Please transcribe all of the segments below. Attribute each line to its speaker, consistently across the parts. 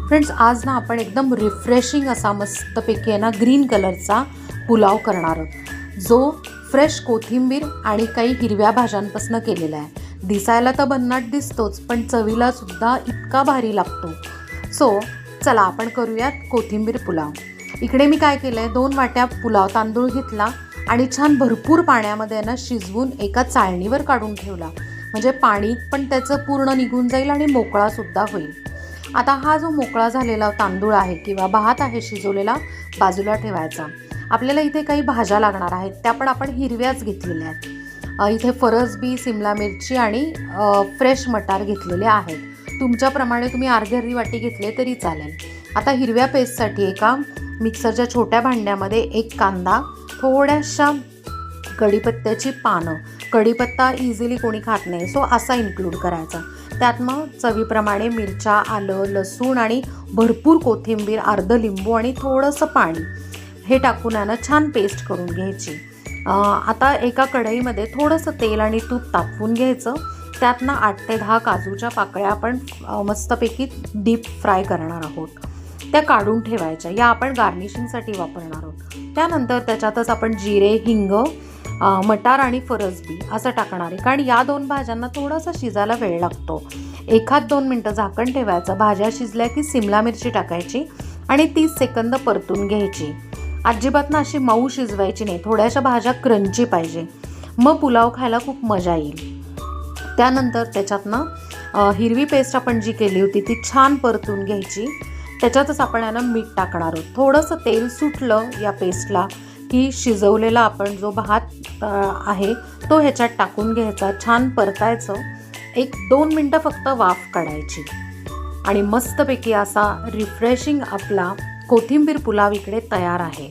Speaker 1: Friends, आज ना आपण एकदम रिफ्रेशिंग असा मस्तपैकी आहे ना ग्रीन कलरचा पुलाव करणार आहोत, जो फ्रेश कोथिंबीर आणि काही हिरव्या भाज्यांपासून केलेला आहे. दिसायला तर भन्नाट दिसतोच, पण चवीला सुद्धा इतका भारी लागतो. सो चला आपण करूयात कोथिंबीर पुलाव. इकडे मी काय केलं आहे, 2 वाट्या पुलाव तांदूळ घेतला आणि छान भरपूर पाण्यामध्ये ना शिजवून एका चाळणीवर काढून ठेवला. म्हणजे पाणी पण त्याचं पूर्ण निघून जाईल आणि मोकळासुद्धा होईल. आता हा जो मोकळा झालेला तांदूळ आहे किंवा भात आहे शिजवलेला, बाजूला ठेवायचा. आपल्याला इथे काही भाज्या लागणार आहेत, त्या पण आपण हिरव्याच घेतलेल्या आहेत. इथे फरसबी, सिमला मिरची आणि फ्रेश मटार घेतलेले आहेत. तुमच्याप्रमाणे तुम्ही अर्धी वाटी घेतले तरी चालेल. आता हिरव्या पेस्टसाठी एका मिक्सरच्या छोट्या भांड्यामध्ये 1 कांदा, थोड्याशा कढीपत्त्याची पानं. कढीपत्ता इझिली कोणी खात नाही, सो असा इन्क्लूड करायचा. त्यात मग चवीप्रमाणे मिरच्या, आलं, लसूण आणि भरपूर कोथिंबीर, अर्ध लिंबू आणि थोडंसं पाणी हे टाकून आहे ना छान पेस्ट करून घ्यायची. आता एका कढईमध्ये थोडंसं तेल आणि तूप तापवून घ्यायचं. त्यात ना 8 ते 10 काजूच्या पाकळ्या आपण मस्तपैकी डीप फ्राय करणार आहोत. त्या काढून ठेवायच्या. या आपण गार्निशिंगसाठी वापरणार आहोत. त्यानंतर त्याच्यातच आपण जिरे, हिंग, मटार आणि फरसबी असं टाकणार आहे, कारण या 2 भाज्यांना थोडासा शिजायला वेळ लागतो. 1-2 मिनटं झाकण ठेवायचं. भाज्या शिजल्या की सिमला मिरची टाकायची आणि 30 सेकंद परतून घ्यायची. अजिबात ना अशी मऊ शिजवायची नाही, थोड्याशा भाज्या क्रंची पाहिजे, मग पुलाव खायला खूप मजा येईल. त्यानंतर त्याच्यात ना हिरवी पेस्ट आपण जी केली होती ती छान परतून घ्यायची. त्याच्यातच आपण याला मीठ टाकणार आहोत. थोडंसं तेल सुटलं या पेस्टला की शिजवलेला आपण जो भात आहे तो ह्याच्यात टाकून घ्यायचा. छान परतायचं. 1-2 मिनटं फक्त वाफ काढायची आणि मस्तपैकी असा रिफ्रेशिंग आपला कोथिंबीर पुलाव इकडे तयार आहे.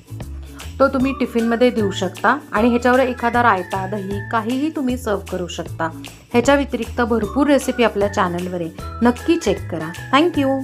Speaker 1: तो तुम्ही टिफिनमध्ये देऊ शकता आणि ह्याच्यावर एखादा रायता, दही काहीही तुम्ही सर्व करू शकता. ह्याच्या व्यतिरिक्त भरपूर रेसिपी आपल्या चॅनलवर आहे, नक्की चेक करा. थँक्यू.